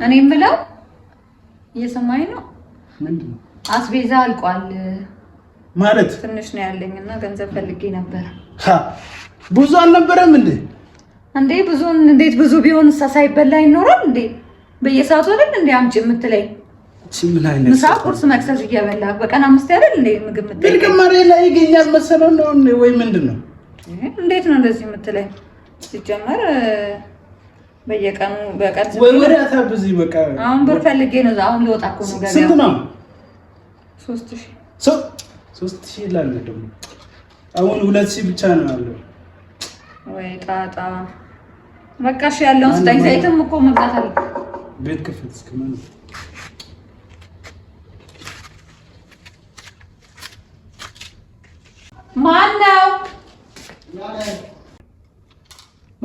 እኔም ብለው እየሰማኝ ነው ምንድነው አስቤዛ አልቋል ማለት ትንሽ ነው ያለኝና ገንዘብ ፈልጌ ነበር ብዙ አልነበረም እንዴ ብዙ እንዴት ብዙ ቢሆን ሳይበላ ይኖራል እንዴ በየሰዓቱ አይደል እንዴ አምጪ የምትለኝ ምን አይነት ምሳ ቁርስ መክሰስ እያበላ በቀን 5 አይደል እንዴ ምግብ የምትለኝ ግማሬ ላይ ይገኛል መሰለው ነው ወይ ምንድነው እንዴት ነው እንደዚህ የምትለኝ ሲጀመር በየቀኑ በቀን ወይ ወደ አታብዚ በቃ አሁን ብር ፈልጌ ነው አሁን ልወጣ እኮ ነው ገበያ ስንት ነው 3000 ይላል ደግሞ አሁን 2000 ብቻ ነው ያለው ወይ ጣጣ በቃ እሺ ያለውን ስጠኝ ዘይትም እኮ መግዛት አለ ቤት ክፍት እስከምን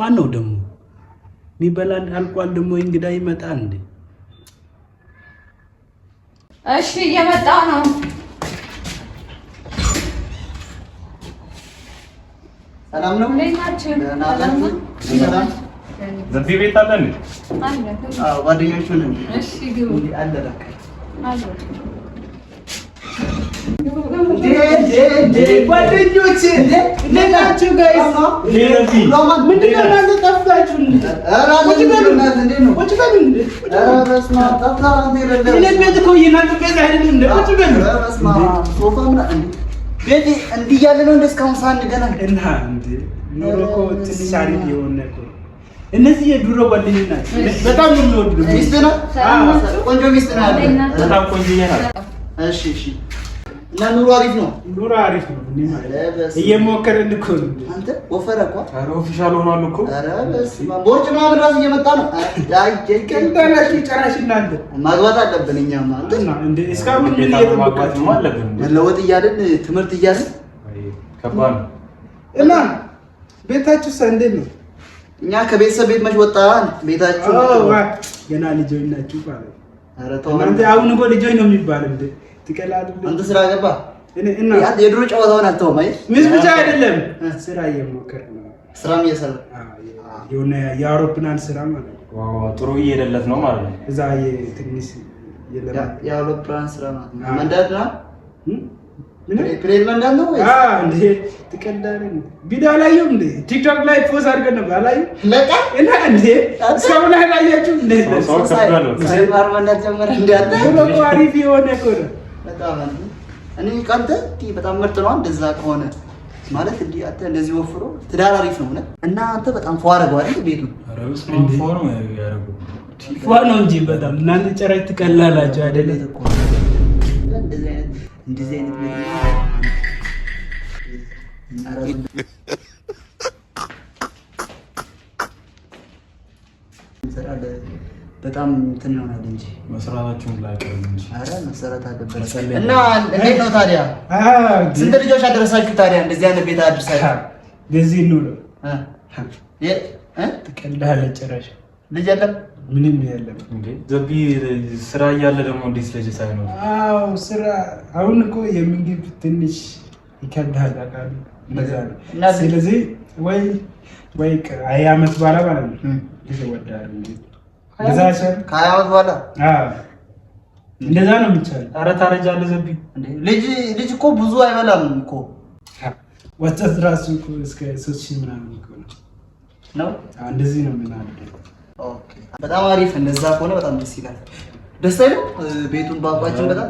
ማነው ደግሞ ሚበላን አልቋል ደግሞ እንግዳ ይመጣል እንዴ እሺ እየመጣ ነው ሰላም ነው ለኛችን ሰላም ዘቢ ቤት አለ እንዴ አለ አዎ ጓደኞቹ ነን እሺ ግቡ አለ በቃ አለ ጓደኞቼ ለናችሁ ጋይስ ምንድነው እናንተ ጠፍታችሁ ቁጭ በሉ ቤት እኮ የእናንተ ቤት አይደለም እንደ ቁጭ በሉ ሶፋ ምናምን ቤት እንዲህ እያለ ነው እንደ እስካሁን ሳንገናኝ እና እንደ ኑሮ እኮ ትንሽ አሪፍ የሆነ እኮ እነዚህ የድሮ ጓደኞች ናቸው በጣም ነው የሚወዱት ሚስት ነው ቆንጆ ሚስት ነው ያለው በጣም ቆንጆ ይያል እሺ እሺ እና ኑሮ አሪፍ ነው እኔ ማለት እየሞከርን እኮ ነው አንተ ወፈረ እኮ ኧረ ኦፊሻል ሆኗል እኮ ኧረ በስመ አብ ቦርጭ ምናምን ራሱ እየመጣ ነው አይ ከንታላችሁ ጨራሽ እናንተ ማግባት አለብን እኛማ እንደ እስካሁን ምን እየጠበቃችሁ አለብን መለወጥ እያልን ትምህርት እያልን ከባድ ነው እና ቤታችሁ እንዴት ነው እኛ ከቤተሰብ ቤት መች ወጣን ቤታችሁ ገና ልጆች ናችሁ ማለት ኧረ ተው አንተ አሁን እኮ ልጆች ነው የሚባል እንደ ትቀላሉ አንተ ስራ ገባ እና የድሮ ጨዋታውን አልተውም አይ ምን ብቻ አይደለም ስራ እየሞከረ ነው ስራም እየሰራ የሆነ የአውሮፕላን ስራ ማለት ነው ዋው ጥሩ እየሄደለት ነው ማለት ነው እዛ የትንሽ የአውሮፕላን ስራ ማለት ነው መንዳት ነው ፕሌን መንዳት ነው ወይ እንዴ ትቀዳለህ ቪዲዮ ላይ እንዴ ቲክቶክ ላይ ፖስት አድርገን ነበር አላየሁ ለቃ እና እንዴ እስካሁን አላያችሁም እንዴ ሳይባር መንዳት ጀመረ እንዴ ሁሉ አሪፍ የሆነ እኮ ነው በጣም እኔ ካንተ በጣም ምርጥ ነው እንደዛ ከሆነ ማለት እንዴ አንተ እንደዚህ ወፍሮ ትዳር አሪፍ ነው እና አንተ በጣም ፏረገው አይደል ቤቱ አረብስ ፎር ነው ያረጋው ፏ ነው እንጂ በጣም እናንተ ጨራይ ትቀላላችሁ አይደል እንደዚህ አይነት በጣም እንትን ይሆናል እንጂ መስራታችሁን ላቀርብ እንጂ አረ መሰረት አለበት እና እንዴት ነው ታዲያ ስንት ልጆች አደረሳችሁ ታዲያ እንደዚህ አይነት ቤት አድርሳችሁ ለዚህ ነው ትቀልዳለህ ጭራሽ ልጅ የለም ምንም የለም እንዴ ዘቢ ስራ እያለ ደግሞ እንዴት ልጅ ሳይኖር አዎ ስራ አሁን እኮ የምግብ ትንሽ ይከብዳል አቃሉ እንደዛ ነው ስለዚህ ወይ አያመት ባላ ማለት ነው ልጅ ወዳል እንዴ እንደዛ አይደል ከአያመት በኋላ እንደዛ ነው የሚቻለው ኧረ ታረጃለህ ዘቢ እንዴ ልጅ እኮ ብዙ አይበላም እኮ ወተት ራሱ እኮ እስከ 3000 ምናምን እኮ ነው እንደዚህ ነው የምናደርገው ኦኬ በጣም አሪፍ እንደዛ ከሆነ በጣም ደስ ይላል ደስ አይልም ቤቱን ባቋችን በጣም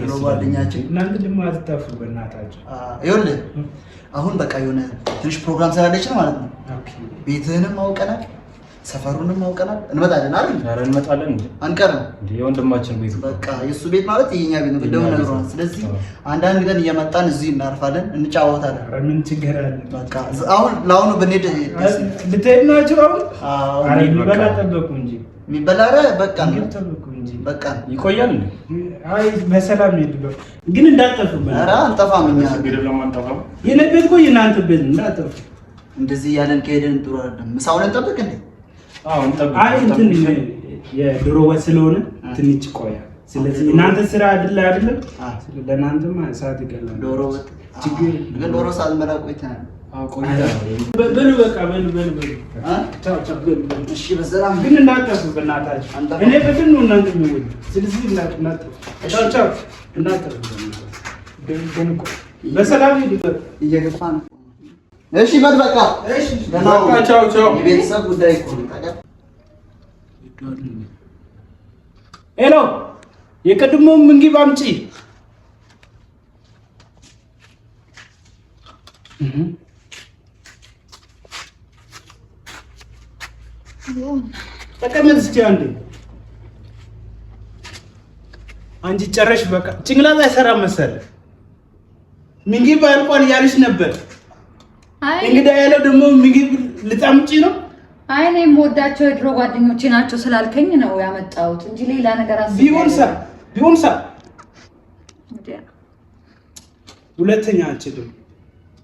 ድሮ ጓደኛችን እናንተ ደግሞ አትጣፉ በእናታችሁ ይኸውልህ አሁን በቃ የሆነ ትንሽ ፕሮግራም ስላለች ነው ማለት ነው ኦኬ ቤትህንም አውቀናል ሰፈሩንም አውቀናል እንመጣለን አይደል ኧረ እንመጣለን እንዴ አንቀርም እንዴ የወንድማችን ቤት በቃ የሱ ቤት ማለት የኛ ቤት ነው እንደው ነግሮናል ስለዚህ አንዳንድ ቀን እየመጣን እዚህ እናርፋለን እንጫወታለን ኧረ ምን ችግር አለ በቃ አሁን ለአሁኑ ብንሄድ ልትሄድ ናችሁ አሁን ኧረ የሚበላ ጠበቁ እንጂ የሚበላ በቃ ጠበቁ እንጂ በቃ ይቆያል እንዴ አይ በሰላም ሄዱ ግን እንዳጠፉ ኧረ አንጠፋም እኛ ግድ ለማንጠፋም የኔ ቤት እኮ የእናንተ ቤት እንዳጠፉ እንደዚህ ያለን ከሄደን ጥሩ አይደለም ምሳውን እንጠብቅ እንዴ አዎ እንጠብቅ አይ እንትን የድሮ ወጥ ስለሆነ ትንሽ ቆያ ስለዚህ እናንተ ስራ አይደለም ለእናንተማ ሰዓት ይገላል ዶሮ ወጥ ችግር ግን ዶሮ ሰዓት መላቆ ይተናል በሉ በቃ በሉ ቻው በሉ። እሺ በሰላም ግን እንዳትጠፉ በእናታችሁ። እኔ በድን ነው እናንተ የሚወዱ ስለዚህ እንዳትጠፉ። ቻው እንዳትጠፉ በሰላም ሂዱ። እየገፋ ነው። እሺ በቃ እሺ በቃ ቻው። የቤተሰብ ጉዳይ እኮ ነው። ሄሎ የቀድሞ ምግብ አምጪ። ተቀመጥ እስኪ አንዴ። አንቺ ጨረሽ በቃ ጭንቅላት አይሰራም መሰለህ። ምግብ አልቋል እያለች ነበር። እንግዳ ያለው ደግሞ ምግብ ልታምጪ ነው። አይ እኔ የምወዳቸው የድሮ ጓደኞቼ ናቸው ስላልከኝ ነው ያመጣሁት እንጂ ሌላ ነገር አስቤ ቢሆንሳ ሁለተኛ አንችልም።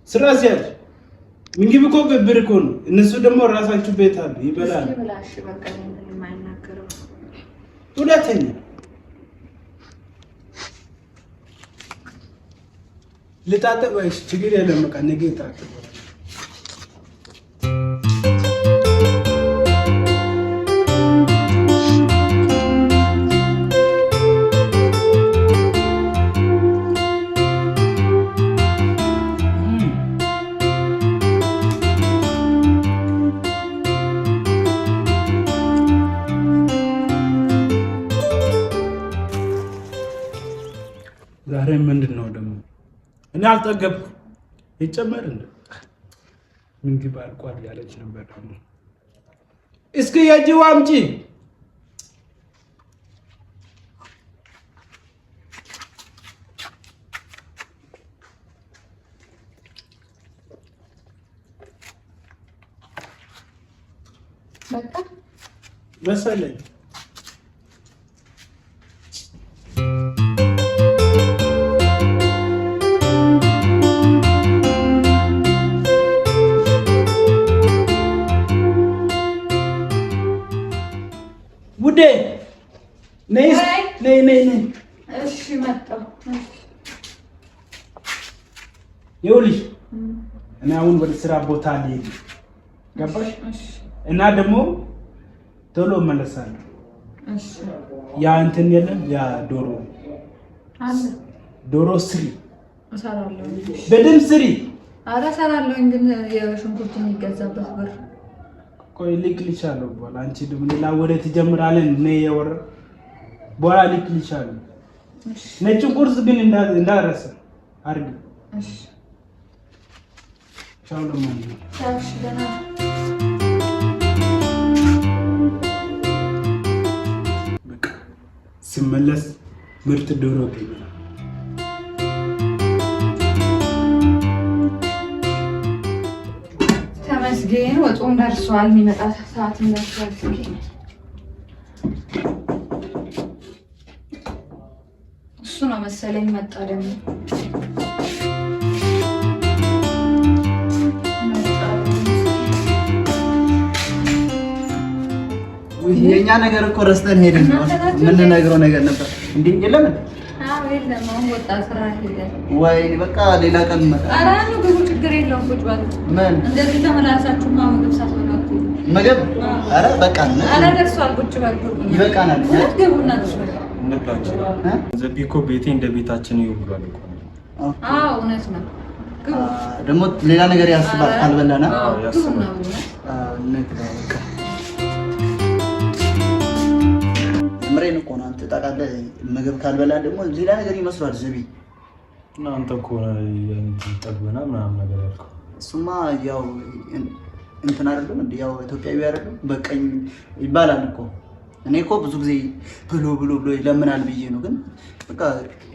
ስራ ሲያል ምግብ እኮ ብር እኮ ነው። እነሱ ደግሞ ራሳችሁ ቤት አሉ ይበላል። ሁለተኛ ልታጠብ ችግር የለም። በቃ ነገ ታጠብ። ዛሬ ምንድን ነው ደግሞ? እኔ አልጠገብኩም። ይጨመር እንደ ምግብ አልቋል ያለች ነበር ደግሞ። እስኪ የእጅ አምጪ። በቃ መሰለኝ ውዴ ነይ። እሺ መጣሁ። ይኸውልሽ እኔ አሁን ወደ ስራ ቦታ ልሄድ ገባሽ? እና ደግሞ ቶሎ እመለሳለሁ። እሺ ያ እንትን የለም ያ ዶሮ አለ ዶሮ ስሪ እሰራለሁ። በደምብ ስሪ። ኧረ እሰራለሁ ግን የሽንኩርት የሚገዛበት ብር ቆይ ልክልሻለሁ በኋላ። አንቺ ደግሞ ሌላ ወደ ትጀምራለን። እኔ የወር በኋላ ልክልሻለሁ። ነጭ ቁርስ ግን እንዳረሰ አርግ። እሺ ቻው ለማንኛውም እሺ ደህና በቃ ሲመለስ ምርጥ ዶሮ ይበላል። ተመስገን ወጡም ደርሷል። የሚመጣ ሰዓትም ደርሷል። እሱ ነው መሰለኝ መጣ ደግሞ የኛ ነገር እኮ ረስተን ሄድን ነው የምንነግረው ነገር ነበር እንዴ? የለም አዎ የለም። አሁን ወጣ ስራ ሄደ ወይ በቃ ሌላ ቀን መጣ። ኧረ ምግቡ ችግር የለውም። ቁጭ በሉ። ምን እንደዚህ ተመላሳችሁ ምግብ ሳትበሉ ምግብ? ኧረ በቃ ኧረ ደርሷል። ቁጭ በሉ። ይበቃናል። ግቡና እንብላችሁ። ዘቢ እኮ ቤቴ እንደ ቤታችን ይውላል እኮ። አዎ እውነት ነው። ግቡ። ደግሞ ሌላ ነገር ያስባል ካልበላና። አዎ ያስባል። ምሬን እኮ ነው። አንተ ታውቃለህ ምግብ ካልበላ ደግሞ ሌላ ነገር ይመስላል። ዘቢ እና አንተ እኮ ጠግበና ምናምን ነገር ያልከው እሱማ ያው እንትን አይደለም እንዴ? ያው ኢትዮጵያዊ አይደለም በቀኝ ይባላል እኮ። እኔ እኮ ብዙ ጊዜ ብሎ ይለምናል ብዬ ነው። ግን በቃ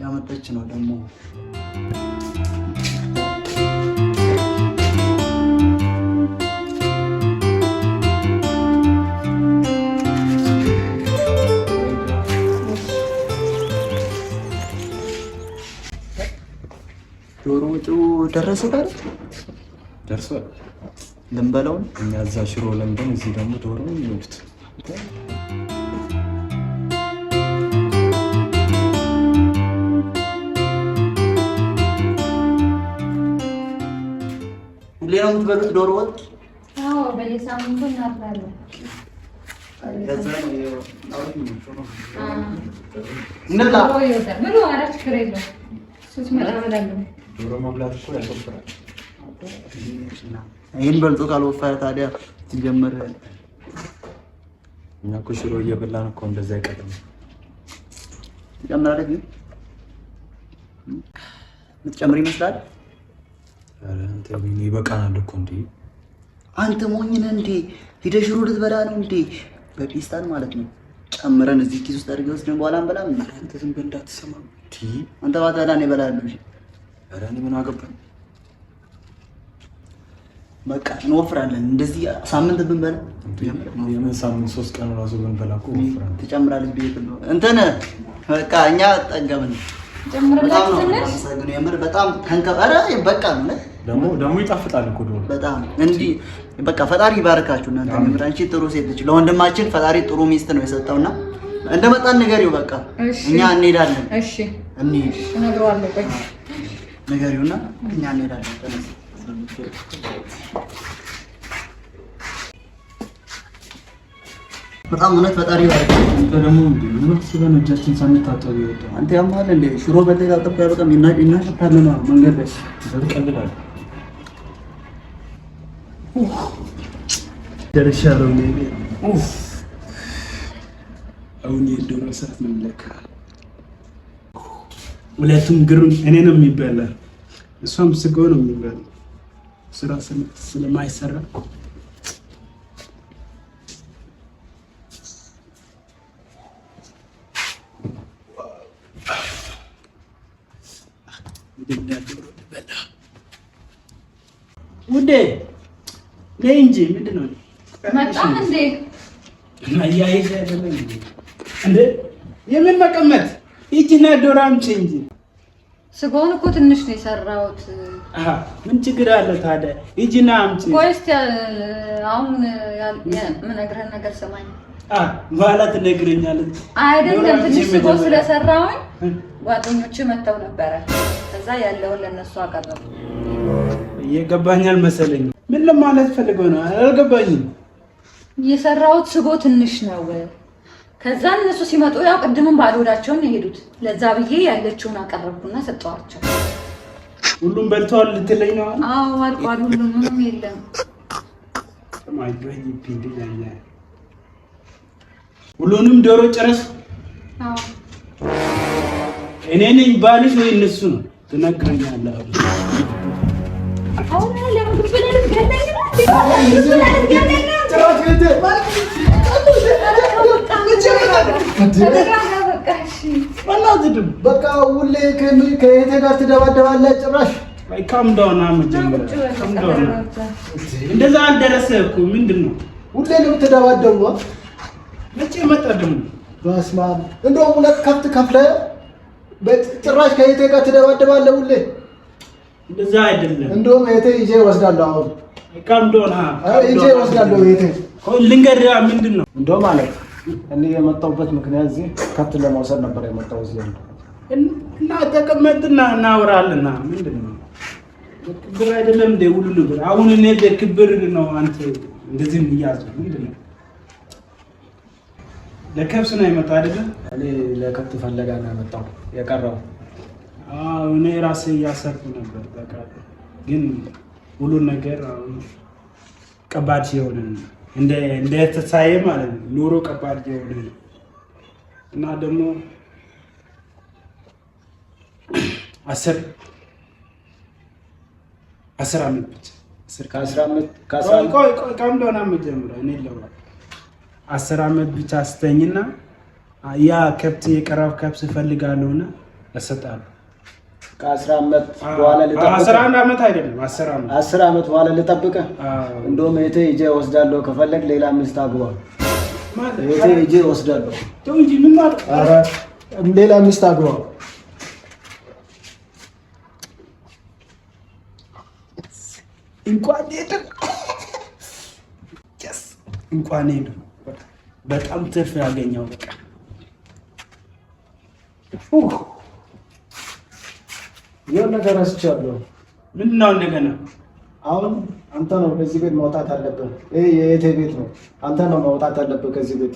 ያመጣች ነው ደግሞ ዶሮ ወጡ ደረሰ ጋር ደርሷል። ልንበላው እኛ እዛ ሽሮ ለምደን እዚህ ደግሞ ዶሮ ይወዱት። ሁሌ ነው የምትበሉት ዶሮ ወጥ? አዎ በየሳምንቱ እናድራለን። ይህን በልቶ ካልወፈረ ታዲያ ሲጀመር እኛ እኮ ሽሮ እየበላን እኮ እንደዛ አይቀርም። ትጨምራለህ ግን የምትጨምር ይመስላል። ኧረ አንተ ይበቃናል እኮ እንዴ! አንተ ሞኝ ነህ እንዴ? ሂደህ ሽሮ ልትበላ ነው እንዴ? በፒስታን ማለት ነው ጨምረን እዚህ ኪስ ውስጥ አድርገን ወስደን በኋላ እንበላም። አንተ ዝም ብለህ እንዳትሰማ እንዴ! አንተ ባትበላ እኔ እበላለሁ። እሺ ኧረ እኔ ምን አገባኝ? በቃ እንወፍራለን። እንደዚህ ሳምንት ብንበላ የምን ሳምንት 3 ቀን ራሱ ብንበላ እኮ ወፍራለን። ትጨምራለህ ቤት ነው እንትን በቃ እኛ ጠገብን። የምር በጣም ተንከባረ በቃ ነው። ደግሞ ይጣፍጣል እኮ ዶሮ በጣም እንዲህ በቃ ፈጣሪ ይባርካችሁ እናንተ። የምር አንቺ ጥሩ ሴት ልጅ ለወንድማችን ፈጣሪ ጥሩ ሚስት ነው የሰጠውና እንደመጣን ንገሪው። በቃ እኛ እንሄዳለን። እሺ እንሂድ። እነግረዋለሁ። ቆይ ንገሪውና እኛ እንሄዳለን። ተነስ በጣም እውነት ፈጣሪ ይባርክ። አንተ ደግሞ ምን አስበህ ነው እጃችን ሳንታጠብ ይወጣል? አንተ ያማል እንደ ሽሮ በሌላ ጠፋ በጣም ይናሽታልና መንገድ ላይ ዘልቀልዳል። ደርሻለሁ ነው አሁን የዶሮ ሰዓት ነው ለካ። ሁለቱም ግሩም እኔ ነው የሚበላ እሷም ስጋው ነው የሚበላ ስራ ስለማይሰራ ውዴ ነይ እንጂ ምንድን ነው መጣን እንዴ? ማያይዘ አይደለም እንዴ? የምን መቀመጥ ሂጂና ዶሮ አምጪ እንጂ። ስጋውን እኮ ትንሽ ነው የሰራሁት። ምን ችግር አለ ታዲያ? ሂጂና አምጪ። ወይስ አሁን የምነግርህን ነገር ሰማኝ። በኋላ ትነግረኛለች። አይደለም ትንሽ ስጎ ስለሰራሁኝ ጓደኞቼ መተው ነበረ። ከዛ ያለውን ለነሱ አቀረቡ። እየገባኛል መሰለኝ። ምን ለማለት ፈልገው ነው? አልገባኝም። የሰራሁት ስጎ ትንሽ ነው። ከዛ እነሱ ሲመጡ ያው ቅድምም ባዶ ሆዳቸውን የሄዱት። ለዛ ብዬ ያለችውን አቀረብኩና ሰጠኋቸው። ሁሉም በልተዋል ልትለኝ ነው? አዎ አልቋል። ሁሉም ምንም የለም። ሁሉንም ዶሮ ጨረስ? አዎ። እኔ ነኝ ባልሽ ወይ እነሱ ነው? ትነግረኛለህ። አሁን ለምን ብለህ ገለኝ ነው? በቃ ሁሌ ከእህቴ ጋር ትደባደባለህ ጭራሽ። ካም ዳውን እንደዛ አልደረሰ እኮ ምንድን ነው ሁሌ ነው የምትደባደቡ? መቼ መጣ ደግሞ? በስመ አብ እንደውም ሁለት ከብት ከፍለህ ጭራሽ ከእህቴ ጋር ትደባደባለህ ሁሌ። እንደዛ አይደለም። እንደውም እህቴ ይዤ እወስዳለሁ። አሁን ካም ዳውን ይዤ እወስዳለሁ እህቴ። ልንገርህ ምንድን ነው እንደው ማለት እኔ የመጣሁበት ምክንያት እዚህ ከብት ለመውሰድ ነበር የመጣሁት እዚህ እና ተቀመጥና እናወራለን። ምንድን ነው ክብር አይደለም እንደ ሁሉ ነገር አሁን እኔ በክብር ነው አንተ እንደዚህ የሚያዝ ምንድን ነው? ለከብት ነው የመጣ አይደለም? እኔ ለከብት ፈለጋ ነው የመጣው የቀረው። እኔ ራሴ እያሰርኩ ነበር። በቃ ግን ሁሉ ነገር አሁን ከባድ ሲሆን እንደ ተሳየ ማለት ነው። ኑሮ ከባድ ሲሆን እና ደግሞ 10 ዓመት ብቻ 10 ዓመት ብቻ ስተኝና ያ ከብት የቀረው ከብት ፈልጋለሁና እሰጣለሁ። ከ10 ዓመት በኋላ ልጠብቅህ? 11 ዓመት አይደለም 10 ዓመት በኋላ ልጠብቅህ? እንደውም እህቴ ሂጄ እወስዳለሁ። ከፈለግ ሌላ ሚስት አግባ። እህቴ ሂጄ እወስዳለሁ። ተው እንጂ ምን ማለት? ኧረ ሌላ ሚስት አግባ። እንኳን ሄዱ በጣም ትርፍ ያገኘው በቃ የሆነ ነገር አስቻለሁ። ምንድን ነው እንደገና? አሁን አንተ ነው ከዚህ ቤት መውጣት አለብህ። ይሄ የእቴ ቤት ነው። አንተ ነው መውጣት አለብህ ከዚህ ቤት።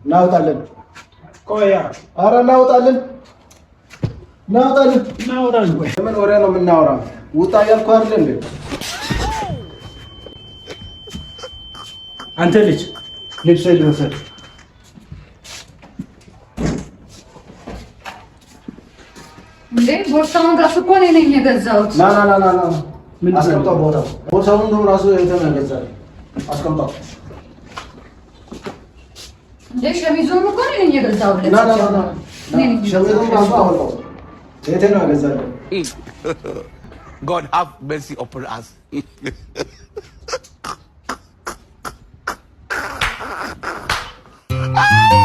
እናውጣለን። ቆያ ኧረ እናውጣለን። ምን ወሬ ነው የምናወራው? ውጣ እያልኩህ አይደል እንዴ? አንተ ልጅ ልብስ ልውሰድ። እንዴ ቦርሳውን ራሱ እኮ እኔ ነኝ የገዛሁት። ና አስቀምጠው። ቦርሳውን ነው ራሱ እህትህ ነው የገዛኸው። አስቀምጠው። እንዴ ሸሚዙን እኮ እኔ ነኝ የገዛሁት። ሸሚዙን ራሱ አወጣው። እህትህ ነው የገዛኸው። God have mercy upon us. Ah!